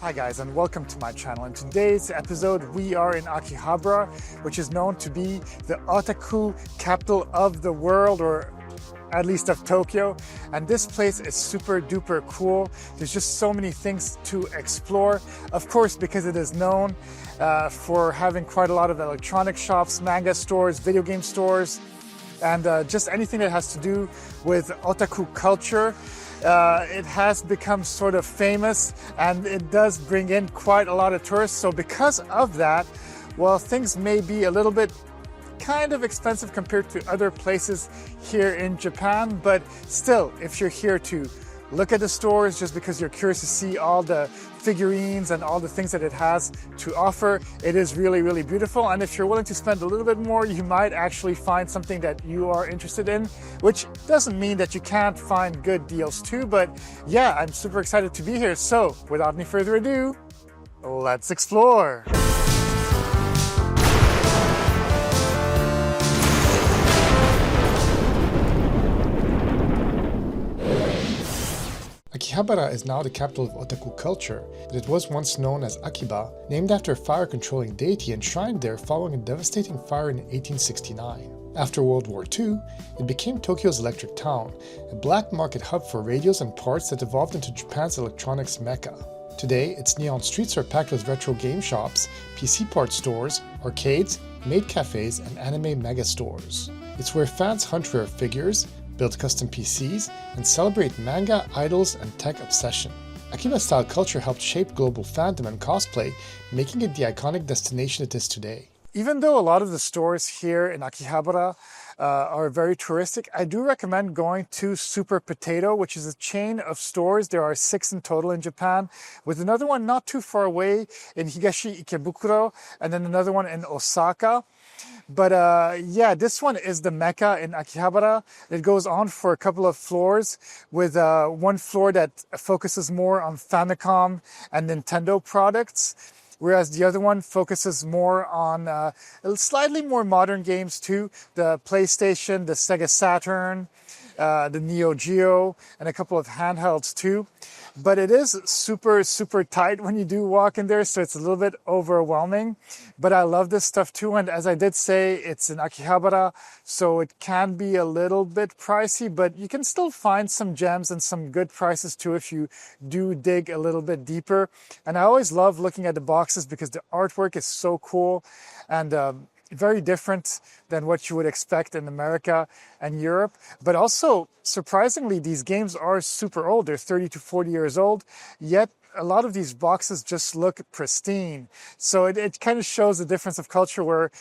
Hi guys, and welcome to my channel. In today's episode we are in Akihabara, which is known to be the otaku capital of the world, or at least of Tokyo. And this place is super duper cool. There's just so many things to explore. Of course, because it is known for having quite a lot of electronic shops, manga stores, video game stores, and just anything that has to do with otaku culture. It has become sort of famous, and it does bring in quite a lot of tourists. So because of that, well, things may be a little bit kind of expensive compared to other places here in Japan, but still, if you're here to look at the stores just because you're curious to see all the figurines and all the things that it has to offer, it is really, really beautiful. And if you're willing to spend a little bit more, you might actually find something that you are interested in, which doesn't mean that you can't find good deals too. But yeah, I'm super excited to be here. So without any further ado, let's explore. Akihabara is now the capital of otaku culture, but it was once known as Akiba, named after a fire-controlling deity enshrined there following a devastating fire in 1869. After World War II, it became Tokyo's electric town, a black market hub for radios and parts that evolved into Japan's electronics mecca. Today, its neon streets are packed with retro game shops, PC parts stores, arcades, maid cafés, and anime megastores. It's where fans hunt rare figures, build custom PCs, and celebrate manga, idols, and tech obsession. Akiba-style culture helped shape global fandom and cosplay, making it the iconic destination it is today. Even though a lot of the stores here in Akihabara are very touristic, I do recommend going to Super Potato, which is a chain of stores. There are 6 in total in Japan, with another one not too far away in Higashi Ikebukuro, and then another one in Osaka. But yeah, this one is the Mecca in Akihabara. It goes on for a couple of floors, with one floor that focuses more on Famicom and Nintendo products, whereas the other one focuses more on slightly more modern games too, the PlayStation, the Sega Saturn, the Neo Geo, and a couple of handhelds too. But it is super, super tight when you do walk in there, so it's a little bit overwhelming. But I love this stuff too, and as I did say, it's in Akihabara, so it can be a little bit pricey, but you can still find some gems and some good prices too if you do dig a little bit deeper. And I always love looking at the boxes because the artwork is so cool and very different than what you would expect in America and Europe. But also, surprisingly, these games are super old. They're 30 to 40 years old, yet a lot of these boxes just look pristine. So it kind of shows the difference of culture, where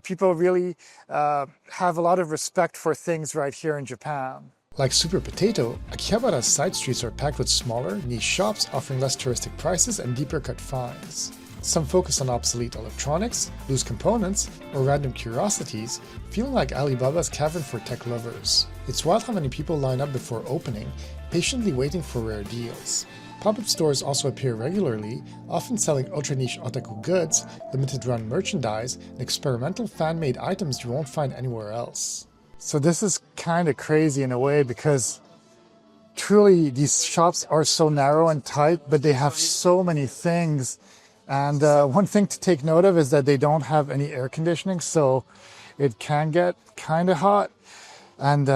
people really have a lot of respect for things right here in Japan. Like Super Potato, Akihabara's side streets are packed with smaller, niche shops offering less touristic prices and deeper cut finds. Some focus on obsolete electronics, loose components, or random curiosities, feeling like Alibaba's cavern for tech lovers. It's wild how many people line up before opening, patiently waiting for rare deals. Pop-up stores also appear regularly, often selling ultra-niche otaku goods, limited-run merchandise, and experimental fan-made items you won't find anywhere else. So this is kind of crazy in a way, because truly these shops are so narrow and tight, but they have so many things. And one thing to take note of is that they don't have any air conditioning, so it can get kind of hot. And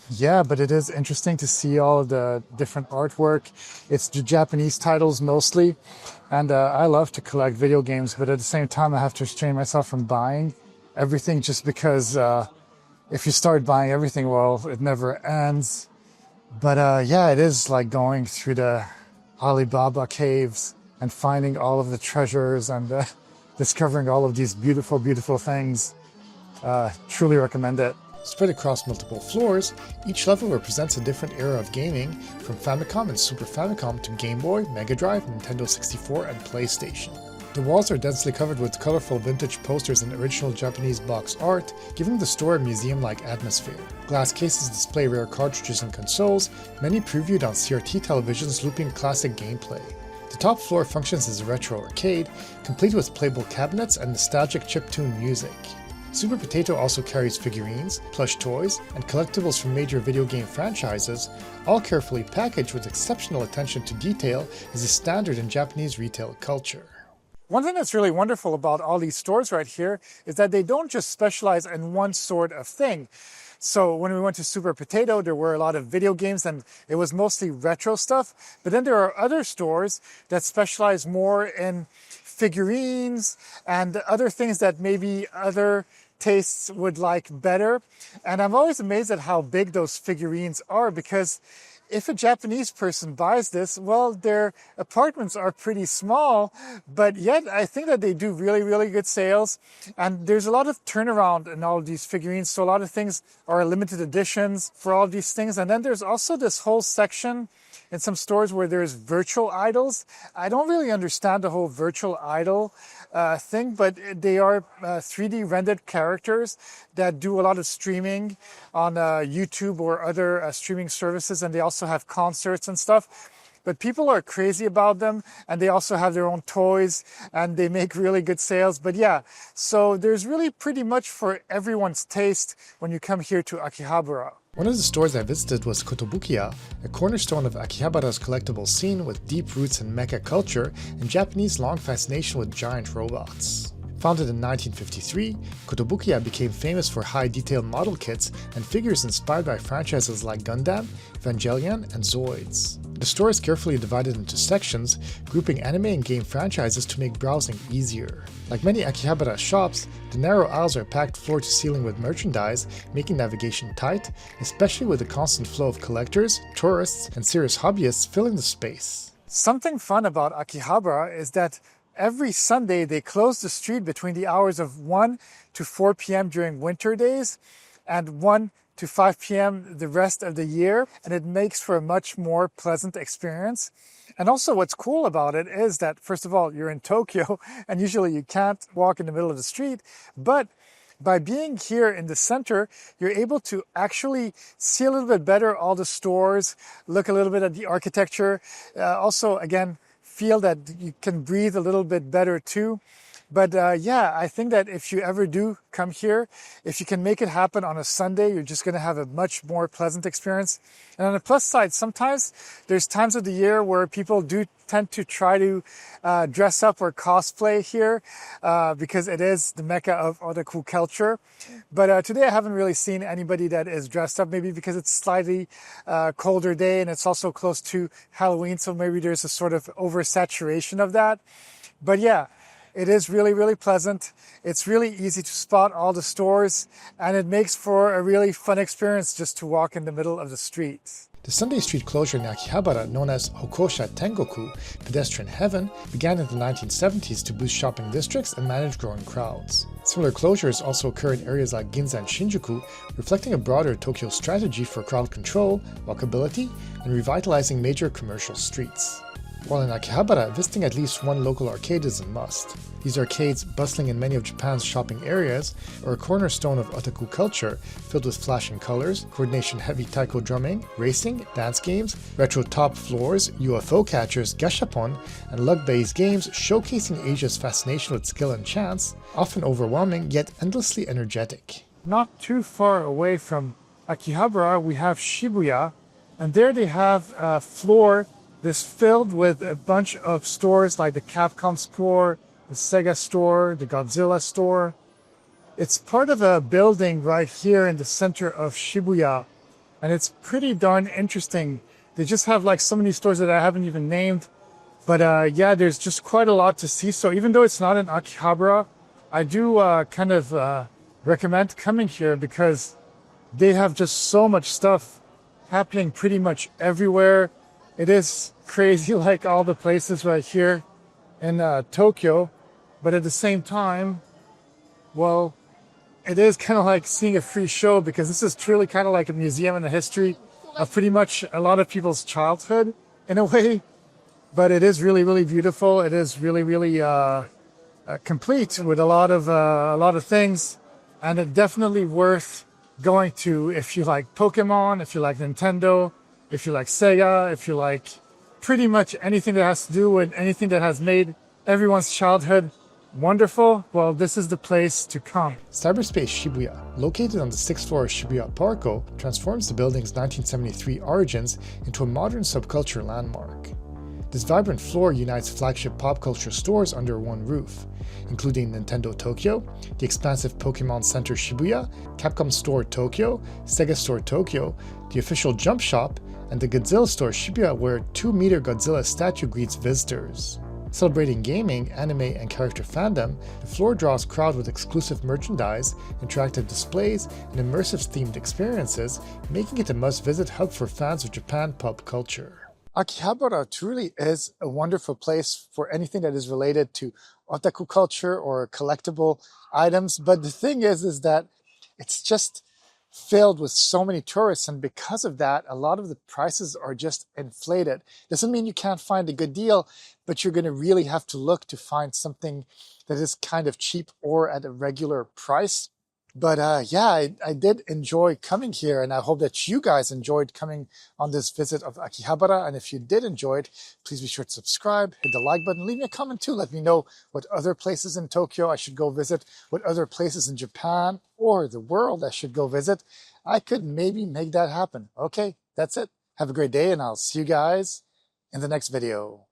yeah, but it is interesting to see all of the different artwork. It's the Japanese titles mostly. And I love to collect video games, but at the same time I have to restrain myself from buying everything, just because if you start buying everything, well, it never ends. But yeah, it is like going through the Alibaba caves and finding all of the treasures and discovering all of these beautiful, beautiful things. Truly recommend it. Spread across multiple floors, each level represents a different era of gaming, from Famicom and Super Famicom to Game Boy, Mega Drive, Nintendo 64, and PlayStation. The walls are densely covered with colorful vintage posters and original Japanese box art, giving the store a museum-like atmosphere. Glass cases display rare cartridges and consoles, many previewed on CRT televisions looping classic gameplay. The top floor functions as a retro arcade, complete with playable cabinets and nostalgic chiptune music. Super Potato also carries figurines, plush toys, and collectibles from major video game franchises, all carefully packaged with exceptional attention to detail as a standard in Japanese retail culture. One thing that's really wonderful about all these stores right here is that they don't just specialize in one sort of thing. So when we went to Super Potato, there were a lot of video games and it was mostly retro stuff. But then there are other stores that specialize more in figurines and other things that maybe other tastes would like better. And I'm always amazed at how big those figurines are, because if a Japanese person buys this, well, their apartments are pretty small, but yet I think that they do really, really good sales. And there's a lot of turnaround in all of these figurines. So a lot of things are limited editions for all of these things. And then there's also this whole section in some stores where there's virtual idols. I don't really understand the whole virtual idol thing, but they are 3D rendered characters that do a lot of streaming on YouTube or other streaming services, and they also have concerts and stuff. But people are crazy about them, and they also have their own toys, and they make really good sales. But yeah, so there's really pretty much for everyone's taste when you come here to Akihabara. One of the stores I visited was Kotobukia, a cornerstone of Akihabara's collectible scene with deep roots in mecca culture and Japanese long fascination with giant robots. Founded in 1953, Kotobukia became famous for high-detail model kits and figures inspired by franchises like Gundam, Evangelion, and Zoids. The store is carefully divided into sections, grouping anime and game franchises to make browsing easier. Like many Akihabara shops, the narrow aisles are packed floor to ceiling with merchandise, making navigation tight, especially with the constant flow of collectors, tourists, and serious hobbyists filling the space. Something fun about Akihabara is that every Sunday they close the street between the hours of 1 to 4 p.m. during winter days and 1 to 5 p.m. the rest of the year, and it makes for a much more pleasant experience. And also what's cool about it is that, first of all, you're in Tokyo and usually you can't walk in the middle of the street, but by being here in the center, you're able to actually see a little bit better all the stores, look a little bit at the architecture, also again feel that you can breathe a little bit better too. But yeah, I think that if you ever do come here, if you can make it happen on a Sunday, you're just going to have a much more pleasant experience. And on the plus side, sometimes there's times of the year where people do tend to try to dress up or cosplay here because it is the mecca of otaku culture. But today I haven't really seen anybody that is dressed up, maybe because it's slightly colder day and it's also close to Halloween, so maybe there's a sort of oversaturation of that. But yeah, it is really, really pleasant. It's really easy to spot all the stores, and it makes for a really fun experience just to walk in the middle of the street. The Sunday street closure in Akihabara, known as Hokosha Tengoku, Pedestrian Heaven, began in the 1970s to boost shopping districts and manage growing crowds. Similar closures also occur in areas like Ginza and Shinjuku, reflecting a broader Tokyo strategy for crowd control, walkability, and revitalizing major commercial streets. While in Akihabara, visiting at least one local arcade is a must. These arcades, bustling in many of Japan's shopping areas, are a cornerstone of otaku culture, filled with flashing colors, coordination-heavy taiko drumming, racing, dance games, retro top floors, UFO catchers, gashapon, and luck-based games showcasing Asia's fascination with skill and chance, often overwhelming yet endlessly energetic. Not too far away from Akihabara, we have Shibuya, and there they have a floor this filled with a bunch of stores like the Capcom store, the Sega store, the Godzilla store. It's part of a building right here in the center of Shibuya, and it's pretty darn interesting. They just have like so many stores that I haven't even named, but yeah, there's just quite a lot to see. So even though it's not in Akihabara, I do kind of recommend coming here because they have just so much stuff happening pretty much everywhere. It is crazy like all the places right here in Tokyo, but at the same time, well, it is kind of like seeing a free show because this is truly kind of like a museum in the history of pretty much a lot of people's childhood in a way, but it is really, really beautiful. It is really, really complete with a lot of things, and it's definitely worth going to if you like Pokemon, if you like Nintendo, if you like Sega, if you like pretty much anything that has to do with anything that has made everyone's childhood Wonderful. Well, this is the place to come. Cyberspace Shibuya, located on the 6th floor of Shibuya Parco, transforms the building's 1973 origins into a modern subculture landmark. This vibrant floor unites flagship pop culture stores under one roof, including Nintendo Tokyo, the expansive Pokemon Center Shibuya, Capcom Store Tokyo, Sega Store Tokyo, the official Jump Shop, and the Godzilla Store Shibuya, where a 2-meter Godzilla statue greets visitors. Celebrating gaming, anime, and character fandom, the floor draws crowds with exclusive merchandise, interactive displays, and immersive themed experiences, making it a must-visit hub for fans of Japan pop culture. Akihabara truly is a wonderful place for anything that is related to otaku culture or collectible items, but the thing is that it's just filled with so many tourists, and because of that, a lot of the prices are just inflated. Doesn't mean you can't find a good deal, but you're going to really have to look to find something that is kind of cheap or at a regular price. But yeah, I did enjoy coming here, and I hope that you guys enjoyed coming on this visit of Akihabara. And if you did enjoy it, please be sure to subscribe, hit the like button, leave me a comment too. Let me know what other places in Tokyo I should go visit, what other places in Japan or the world I should go visit. I could maybe make that happen. Okay, that's it. Have a great day, and I'll see you guys in the next video.